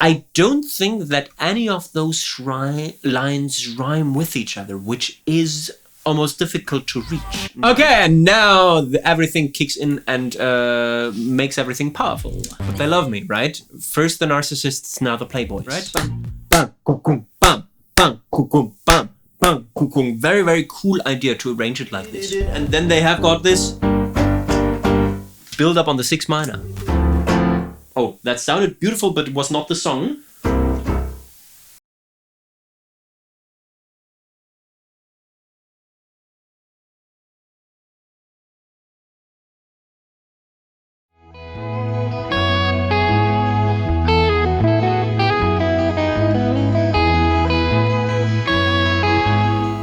I don't think that any of those lines rhyme with each other, which is almost difficult to reach. Okay, and now everything kicks in and makes everything powerful. But they love me, right? First the narcissists, now the playboys. Right? Bam, bam, kukum, bam, bam, kukum, bam, bam, kukum. Very, very cool idea to arrange it like this. And then they have got this build up on the 6 minor. Oh, that sounded beautiful, but it was not the song.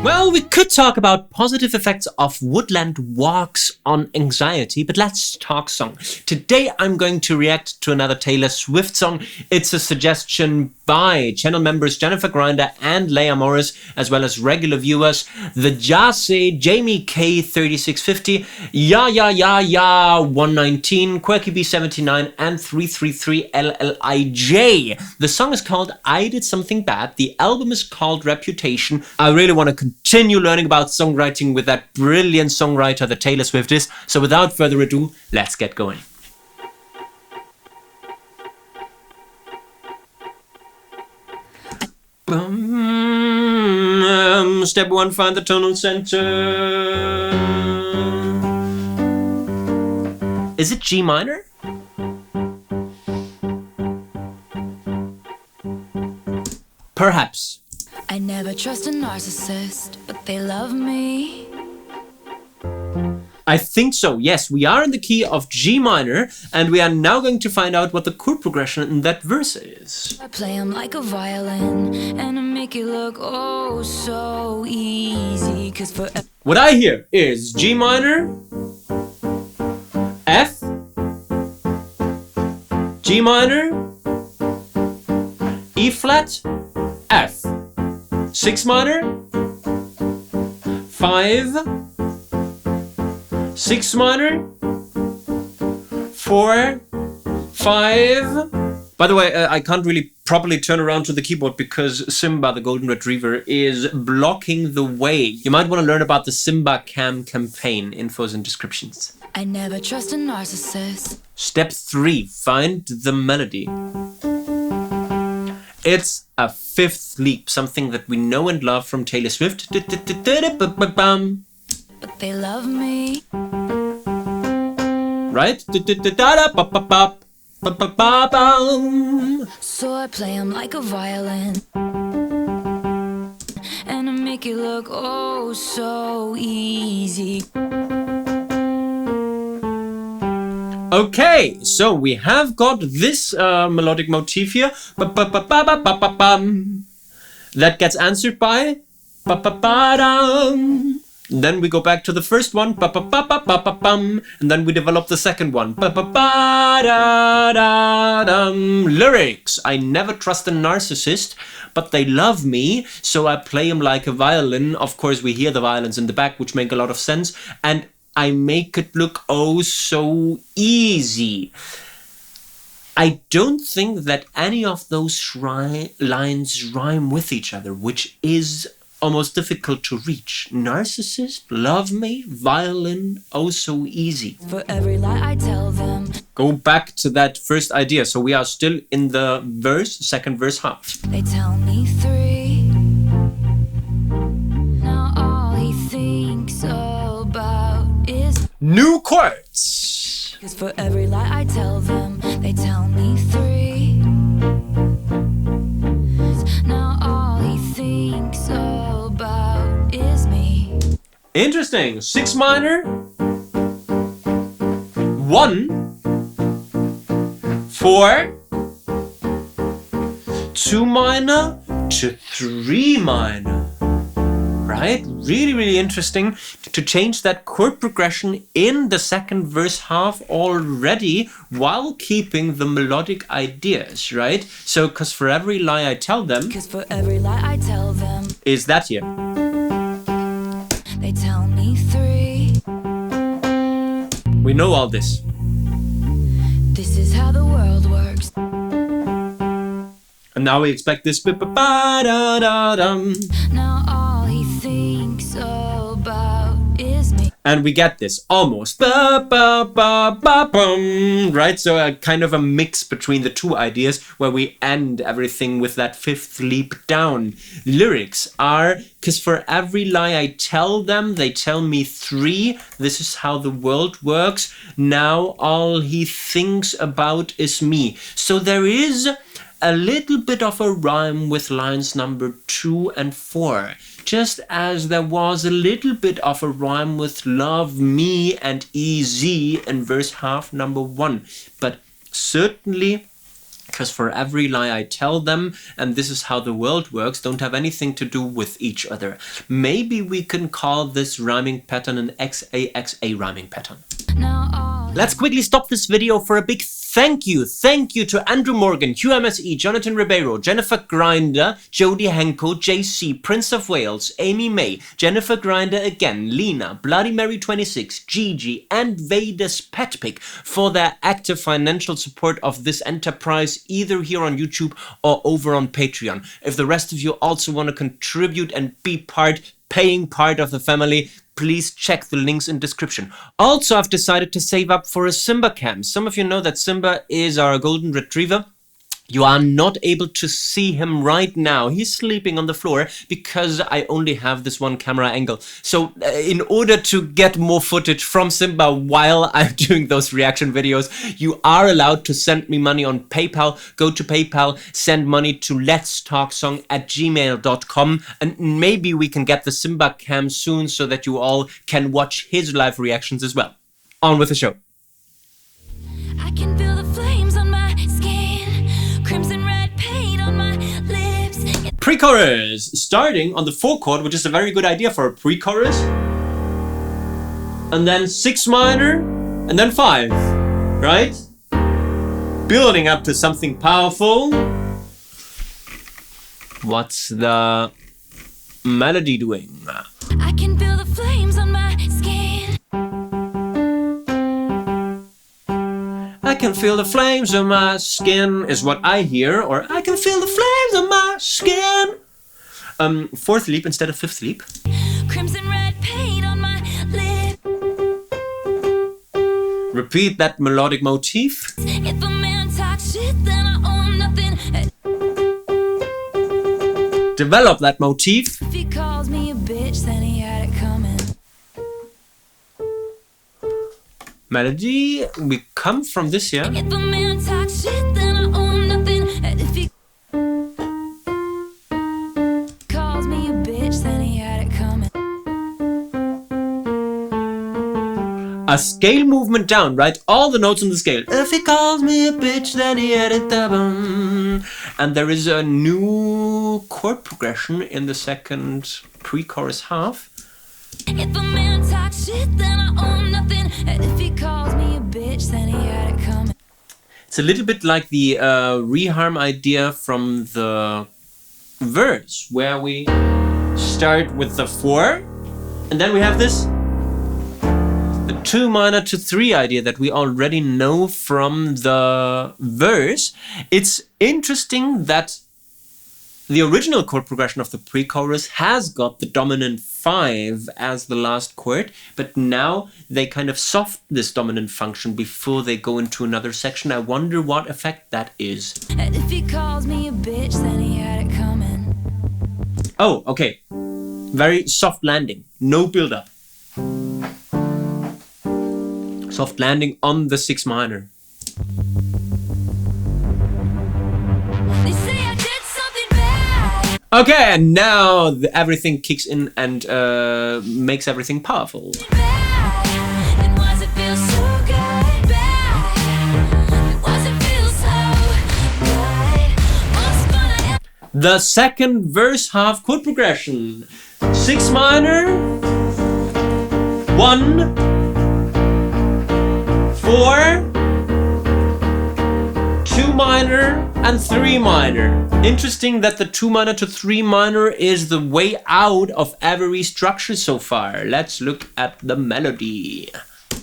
Well, we could talk about positive effects of woodland walks on anxiety, but let's talk song. Today I'm going to react to another Taylor Swift song. It's a suggestion by channel members Jennifer Grinder and Leah Morris, as well as regular viewers, the Jase, Jamie K 3650, Ya 119, Quirky B79, and 333 LLIJ. The song is called I Did Something Bad. The album is called Reputation. I really want to continue learning about songwriting with that brilliant songwriter that Taylor Swift is. So without further ado, let's get going. Step 1, find the tonal center. Is it G minor? Perhaps. I never trust a narcissist, but they love me. I think so, yes. We are in the key of G minor, and we are now going to find out what the chord progression in that verse is. I play them like a violin, and I make it look oh so easy. Cause for what I hear is G minor, F, G minor, E flat, F, 6 minor, 5, 6 minor, 4, 5. By the way, I can't really properly turn around to the keyboard because Simba, the golden retriever, is blocking the way. You might want to learn about the Simba Cam campaign. Infos and descriptions. I never trust a narcissist. Step 3. Find the melody. It's a 5th leap, something that we know and love from Taylor Swift. But they love me. Right? So I play them like a violin, and I make it look oh so easy. Okay, so we have got this melodic motif here. That gets answered by then we go back to the first one, and then we develop the second one. Lyrics. I never trust a narcissist, but they love me, so I play them like a violin. Of course, we hear the violins in the back, which make a lot of sense, and I make it look oh so easy. I don't think that any of those lines rhyme with each other, which is almost difficult to reach. Narcissist, love me, violin, oh so easy. For every lie I tell them. Go back to that first idea. So we are still in the verse, second verse half. They tell me 3. Now all he thinks about is new chords. Cause for every lie I tell them, they tell me 3. Now all he thinks about is me. Interesting. 6 minor, 1, 4, 2 minor to 3 minor. Right? Really, really interesting to change that chord progression in the second verse half already while keeping the melodic ideas, right? So, because for every lie I tell them, is that here. They tell me 3. We know all this. This is how the world works. And now we expect this. Ba-ba-ba-da-da-dum. Now all he thinks about is me. And we get this almost. Ba-ba-ba-ba-bum. Right? So a kind of a mix between the two ideas where we end everything with that fifth leap down. Lyrics are, because for every lie I tell them, they tell me 3. This is how the world works. Now all he thinks about is me. So there is a little bit of a rhyme with lines number 2 and 4. Just as there was a little bit of a rhyme with love, me and easy in verse half number 1. But certainly, because for every lie I tell them, and this is how the world works, don't have anything to do with each other. Maybe we can call this rhyming pattern an XAXA rhyming pattern. Now all Let's quickly stop this video for a big thank you. Thank you to Andrew Morgan, QMSE, Jonathan Ribeiro, Jennifer Grinder, Jodie Henko, JC, Prince of Wales, Amy May, Jennifer Grinder again, Lena, Bloody Mary 26, Gigi, and Vedas Petpick for their active financial support of this enterprise, either here on YouTube or over on Patreon. If the rest of you also want to contribute and be paying part of the family, please check the links in description. Also, I've decided to save up for a Simba cam. Some of you know that Simba is our golden retriever. You are not able to see him right now. He's sleeping on the floor because I only have this one camera angle. So in order to get more footage from Simba while I'm doing those reaction videos, you are allowed to send me money on PayPal. Go to PayPal, send money to letstalksong@gmail.com, and maybe we can get the Simba cam soon so that you all can watch his live reactions as well. On with the show. I can feel the flames on my skin, crimson red paint on my lips. Pre-chorus, starting on the 4 chord, which is a very good idea for a pre-chorus. And then 6 minor, and then 5, right? Building up to something powerful. What's the melody doing? I can feel the flames on my skin. I can feel the flames on my skin is what I hear, or I can feel the flames on my skin. 4th leap instead of 5th leap. Crimson red paint on my lips. Repeat that melodic motif. If a man talks shit, then I own nothing. Develop that motif. If he calls me a bitch, then he had it coming. Melody, we come from this, yeah? If a man talks shit, then I own nothing. If he calls me a bitch, then he had it coming. A scale movement down, right? All the notes on the scale. If he calls me a bitch, then he had it down. And there is a new chord progression in the second pre-chorus half. If a man talks shit, then I own nothing. If he calls me a bitch, then he had it coming. It's a little bit like the reharm idea from the verse, where we start with the 4, and then we have this, the 2 minor to 3 idea that we already know from the verse. It's interesting that the original chord progression of the pre-chorus has got the dominant 5 as the last chord, but now they kind of soft this dominant function before they go into another section. I wonder what effect that is. If he calls me a bitch, then he had it coming. Oh, okay. Very soft landing, no build-up. Soft landing on the 6 minor. They say I did something bad. Okay, and now everything kicks in and makes everything powerful. Bad. And was it feel so good? Bad. And was it feel so good? Once upon a The second verse half chord progression. 6 minor, 1, 4, 2 minor, and 3 minor. Interesting that the 2 minor to 3 minor is the way out of every structure so far. Let's look at the melody.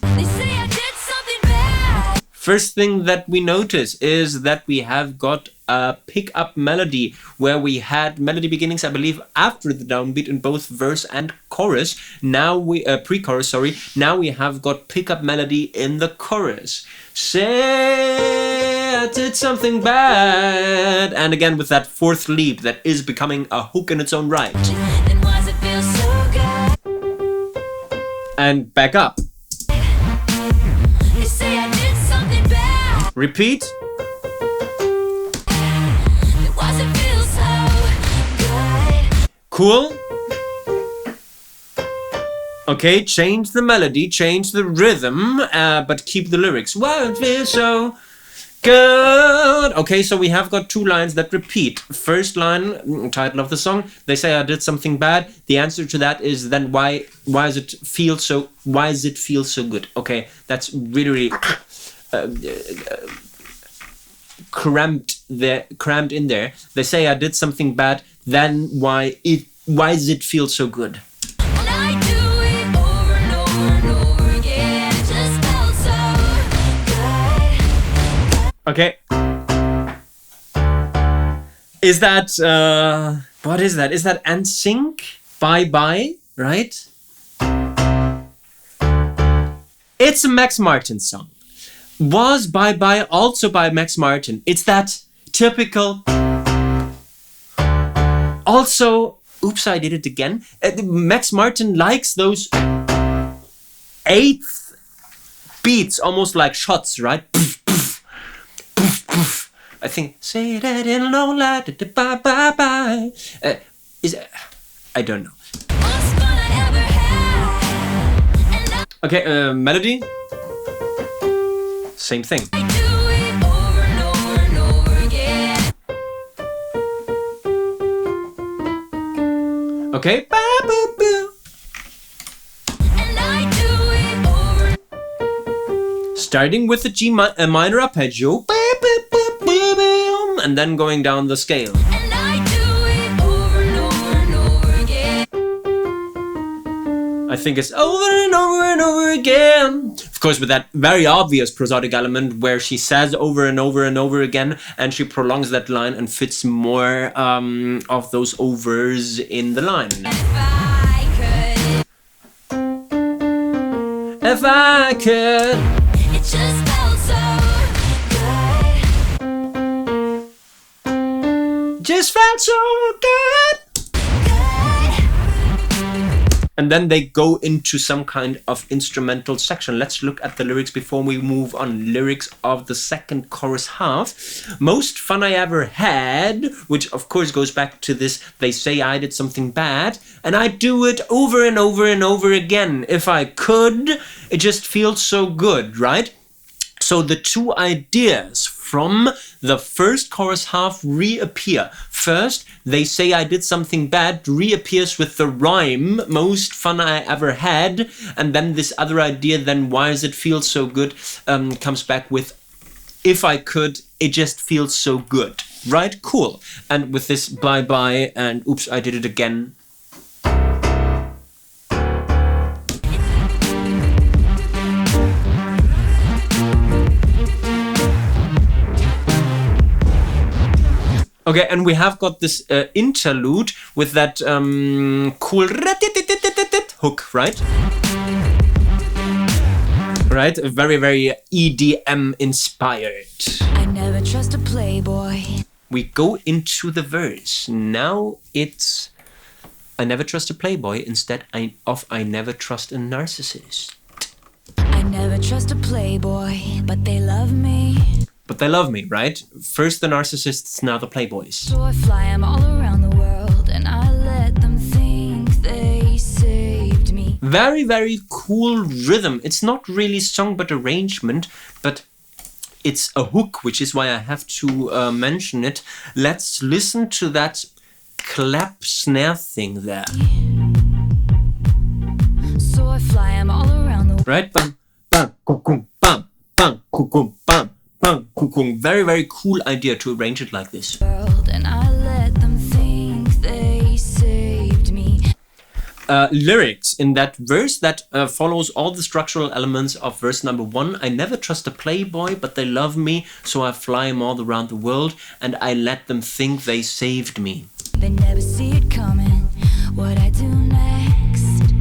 They say I did something bad. First thing that we notice is that we have got a pickup melody where we had melody beginnings, I believe, after the downbeat in both verse and chorus. Now we pre-chorus, sorry. Now we have got pickup melody in the chorus. Say I did something bad, and again with that fourth leap that is becoming a hook in its own right. Then was it feel so good? And back up. They say I did something bad. Repeat. Then was it feel so good? Cool. Okay, change the melody, change the rhythm, but keep the lyrics. Why it feels so good. Okay, so we have got two lines that repeat. First line, title of the song. They say I did something bad. The answer to that is then why does it feel so? Why does it feel so good? Okay, that's really cramped in there. They say I did something bad. Then why does it feel so good? When I do it over and over and over again, it just felt so good. Okay. Is that what is that? Is that NSYNC? Bye Bye, right? It's a Max Martin song. Was Bye Bye also by Max Martin? It's that typical. Also, oops, I did it again. Max Martin likes those eighth beats, almost like shots, right? I think say that in low light, bye bye bye. I don't know. Most fun I ever had. And Okay, melody. Same thing. I do it over and over and over again. Okay. Ba, boo, boo. And I do it over. Starting with the G minor arpeggio. Ba, boo, boo, boo, boom, and then going down the scale. And I do it over and over and over again. I think it's over and over and over again. Of course, with that very obvious prosodic element where she says over and over and over again, and she prolongs that line and fits more of those overs in the line. If I could, If I could. it just felt so good. Just felt so good. And then they go into some kind of instrumental section. Let's look at the lyrics before we move on. Lyrics of the second chorus half. Most fun I ever had, which of course goes back to this, they say I did something bad, and I do it over and over and over again. If I could, it just feels so good, right? So the two ideas from the first chorus half reappear. First, they say I did something bad reappears with the rhyme, most fun I ever had. And then this other idea, then why does it feel so good, comes back with if I could, it just feels so good. Right? Cool. And with this bye bye and oops, I did it again. Okay, and we have got this interlude with that cool hook, right? Right, very, very EDM inspired. I never trust a playboy. We go into the verse. Now it's I never trust a playboy instead of I never trust a narcissist. I never trust a playboy, but they love me. But they love me, right? First the narcissists, now the playboys. So I fly 'em all around the world, and I let them think they saved me. Very, very cool rhythm. It's not really song but arrangement, but it's a hook, which is why I have to mention it. Let's listen to that clap snare thing there. So I fly 'em all around the world. Right? Bam, bam, kukum, bam, bam, kukum, bam, bam, kukum. Very, very cool idea to arrange it like this. And I let them think they saved me. Lyrics in that verse that follows all the structural elements of verse number 1. I never trust a playboy, but they love me, so I fly them all around the world, and I let them think they saved me. They never see it coming. What I do next.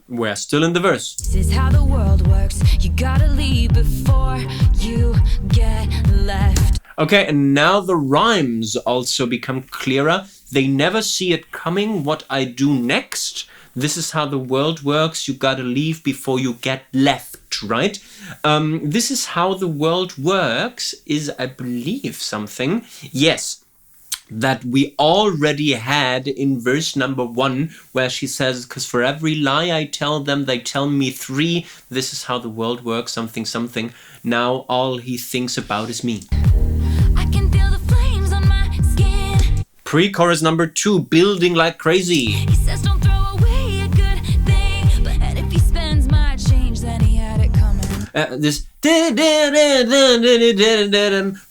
We're still in the verse. This is how the world works. You gotta leave before you get left. Okay, and now the rhymes also become clearer. They never see it coming, what I do next. This is how the world works. You gotta leave before you get left, right? This is how the world works is, I believe, something. Yes. That we already had in verse number 1, where she says, because for every lie I tell them, they tell me 3. This is how the world works, something, something. Now all he thinks about is me. I can feel the flames on my skin. Pre-chorus number 2, building like crazy. He says don't throw away a good thing, but if he spends my change, then he had it coming. This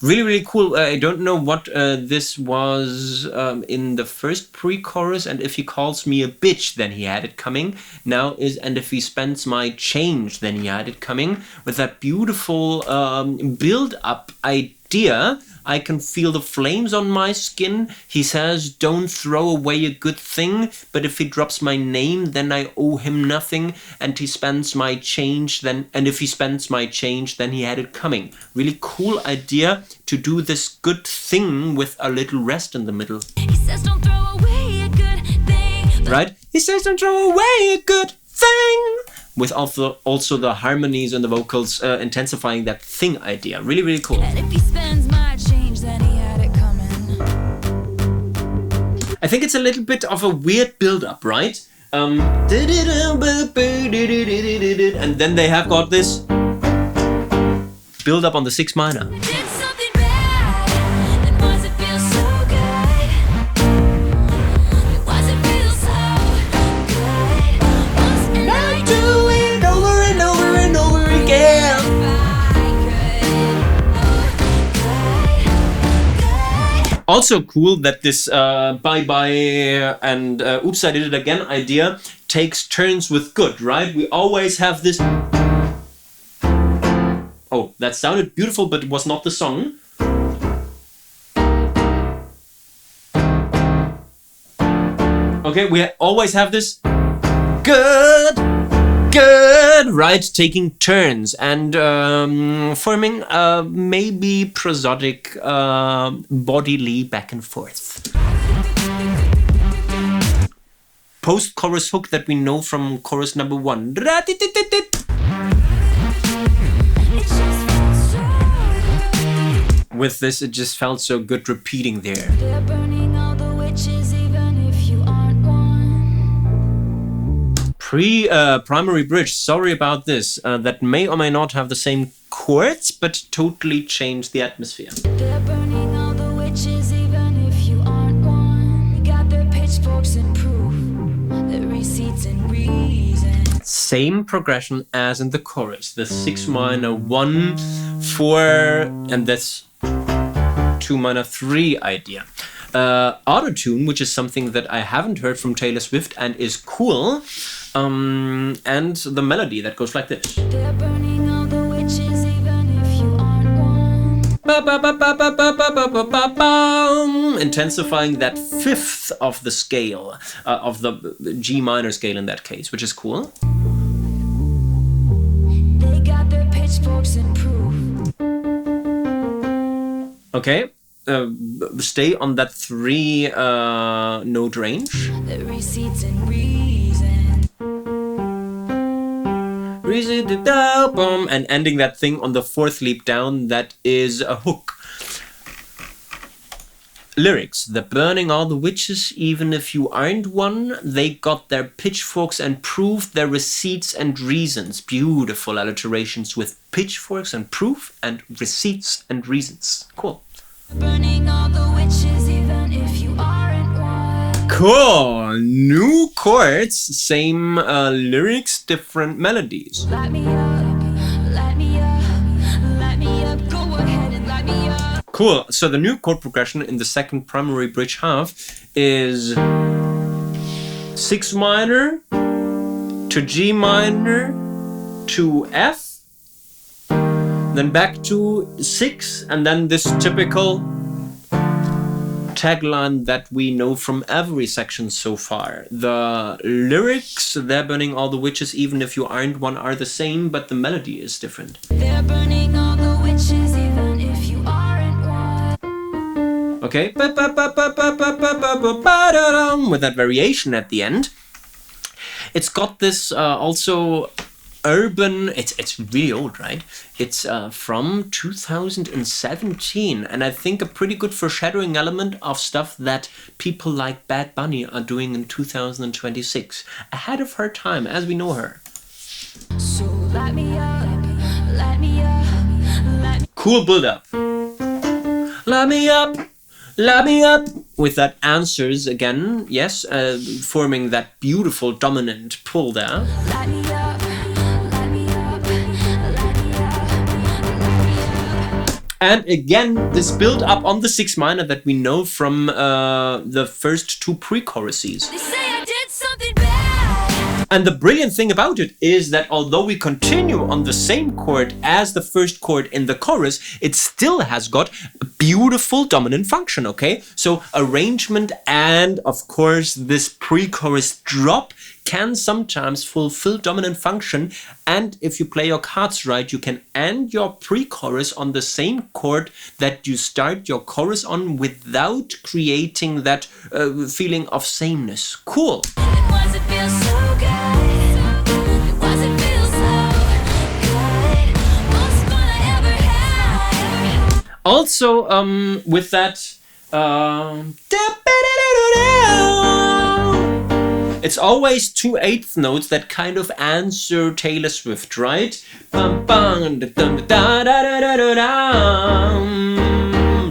really, really cool. I don't know what this was in the first pre-chorus. And if he calls me a bitch, then he had it coming. Now is, and if he spends my change, then he had it coming. With that beautiful build-up idea. I can feel the flames on my skin. He says, don't throw away a good thing, but if he drops my name, then I owe him nothing, and he spends my change, then, and if he spends my change, then he had it coming. Really cool idea to do this good thing with a little rest in the middle. He says don't throw away a good thing. Right? He says don't throw away a good thing! With also the harmonies and the vocals intensifying that thing idea. Really, really cool. And if he spends my change, then he had it coming. I think it's a little bit of a weird build-up, right? And then they have got this build-up on the 6 minor. Did something bad, then was it feel so good? Was it feel so good? And I Do it over and over and over again. Also cool that this bye-bye and oops, I did it again idea takes turns with good, right? We always have this... Oh, that sounded beautiful, but it was not the song. Okay, we always have this good, right? Taking turns and forming a maybe prosodic bodily back and forth. Post-chorus hook that we know from chorus number 1. With this, it just felt so good repeating there. They're burning all the witches, even if you aren't one. Primary bridge, sorry about this. That may or may not have the same chords, but totally changed the atmosphere. They're burning all the witches, even if you aren't one. They got their pitchforks and proof, their receipts and reasons. Same progression as in the chorus. The 6 minor 1, 4, and that's 2 minor 3 idea. Autotune, which is something that I haven't heard from Taylor Swift and is cool. And the melody that goes like this. They're burning all the witches, even if you aren't one. Intensifying that 5th of the scale, of the G minor scale in that case, which is cool. They got their pitchforks and proof. Okay, stay on that 3 note range. Their receipts and reasons. And ending that thing on the 4th leap down, that is a hook. Lyrics. They're burning all the witches, even if you aren't one. They got their pitchforks and proved their receipts and reasons. Beautiful alliterations with pitchforks and proof and receipts and reasons. Cool. Burning all the witches, even if you aren't one. Cool. New chords, same lyrics, different melodies. Light me up, light me up, light me up. Go ahead and light me up. Cool. So the new chord progression in the second primary bridge half is 6 minor to G minor to F, then back to 6, and then this typical tagline that we know from every section so far. The lyrics, they're burning all the witches, even if you aren't one, are the same, but the melody is different. They're burning all the witches, even if you aren't one. Okay, with that variation at the end. It's got this also urban, it's really old, right? It's from 2017, and I think a pretty good foreshadowing element of stuff that people like Bad Bunny are doing in 2026, ahead of her time as we know her. So light me up, light me up, light me. Cool build-up. Light me up, light me up. With that answers again, yes, forming that beautiful dominant pull there. Light me up, light me up, light me up. And again, this build up on the 6 minor that we know from the first 2 pre-choruses. They say I did something bad. And the brilliant thing about it is that although we continue on the same chord as the first chord in the chorus, it still has got a beautiful dominant function, okay? So arrangement and, of course, this pre-chorus drop can sometimes fulfill dominant function, and if you play your cards right, you can end your pre-chorus on the same chord that you start your chorus on without creating that feeling of sameness. Cool! It wasn't feel so good. It wasn't feel so good. Most fun I ever had. Also, with that, it's always 2 8th notes that kind of answer Taylor Swift, right?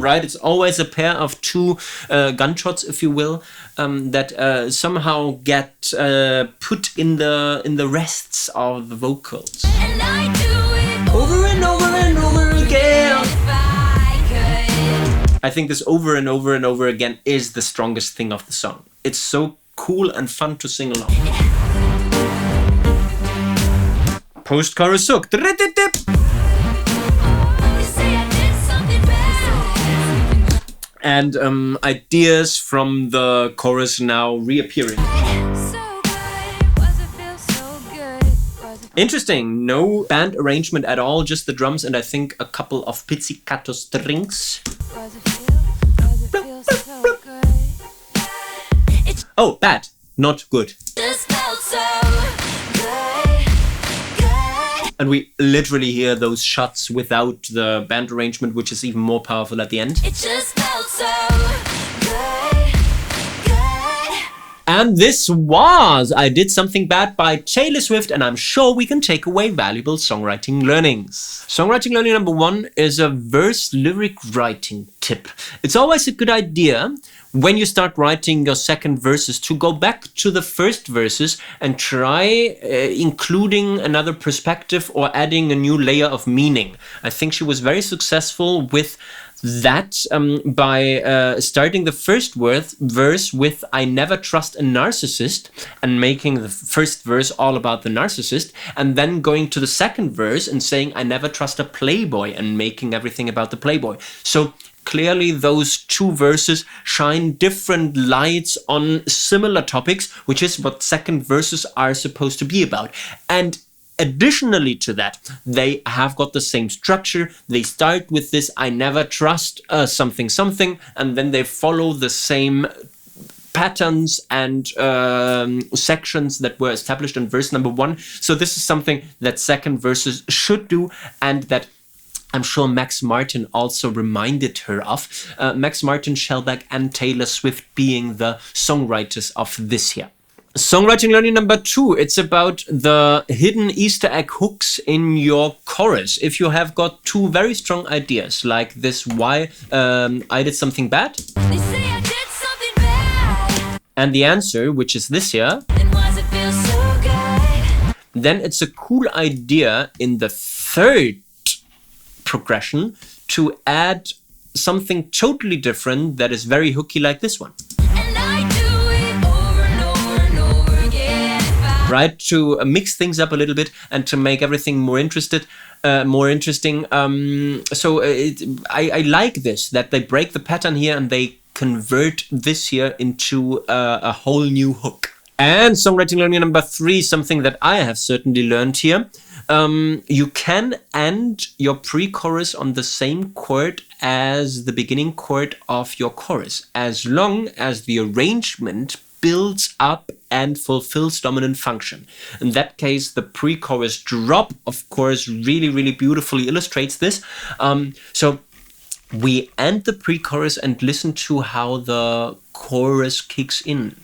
Right? It's always a pair of 2 gunshots, if you will, that somehow get put in the rests of the vocals. And I do it Over and over and over again. if I could. I think this over and over and over again is the strongest thing of the song. It's so cool and fun to sing along. Post-chorus hook. They say I did something bad. And ideas from the chorus now reappearing. So good. Wasn't feel so good. Wasn't Interesting, no band arrangement at all, just the drums and I think a couple of pizzicato strings. wasn't feel so good. It Oh, bad, not good. just felt so good. Good. And we literally hear those shots without the band arrangement, which is even more powerful at the end. It just felt so good. Good. And this was I Did Something Bad by Taylor Swift, and I'm sure we can take away valuable songwriting learnings. Songwriting learning number 1 is a verse lyric writing tip. It's always a good idea when you start writing your second verses to go back to the first verses and try including another perspective or adding a new layer of meaning. I think she was very successful with that by starting the first verse with I never trust a narcissist and making the first verse all about the narcissist, and then going to the second verse and saying I never trust a playboy and making everything about the playboy. So clearly those 2 verses shine different lights on similar topics, which is what second verses are supposed to be about. And additionally to that, they have got the same structure. They start with this I never trust something something, and then they follow the same patterns and sections that were established in verse number 1. So this is something that second verses should do, and that I'm sure Max Martin also reminded her of. Max Martin, Shellback and Taylor Swift being the songwriters of this year. Songwriting learning number 2, it's about the hidden Easter egg hooks in your chorus. If you have got 2 very strong ideas, like this why I did something bad, They say I did something bad. and the answer, which is this here, It wasn't feel so good. then it's a cool idea in the third progression to add something totally different that is very hooky like this one. And I do it over and over and over right? To mix things up a little bit and to make everything more interesting. I like this, that they break the pattern here and they convert this here into a whole new hook. And songwriting learning number 3, something that I have certainly learned here. You can end your pre-chorus on the same chord as the beginning chord of your chorus, as long as the arrangement builds up and fulfills dominant function. In that case, the pre-chorus drop, of course, really beautifully illustrates this. So we end the pre-chorus and listen to how the chorus kicks in.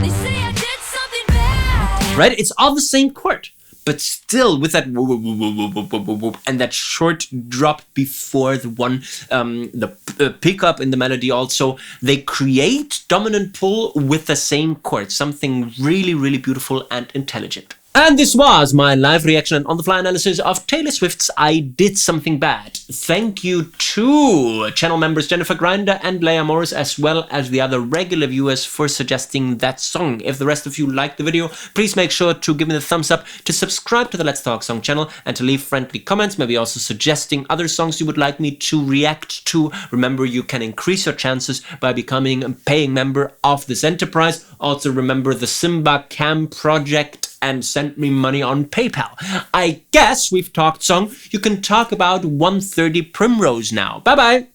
They say I did something bad. Right? It's all the same chord, but still with that whoop, whoop, whoop, whoop, whoop, whoop, whoop, and that short drop before the one, the pickup in the melody also. They create dominant pull with the same chord, something really beautiful and intelligent. And this was my live reaction and on-the-fly analysis of Taylor Swift's I Did Something Bad. Thank you to channel members Jennifer Grinder and Leia Morris, as well as the other regular viewers, for suggesting that song. If the rest of you liked the video, please make sure to give me the thumbs up, to subscribe to the Let's Talk Song channel, and to leave friendly comments, maybe also suggesting other songs you would like me to react to. Remember, you can increase your chances by becoming a paying member of this enterprise. Also remember the Simba Cam project and send me money on PayPal. I guess we've talked song. You can talk about 130 Primrose now. Bye bye.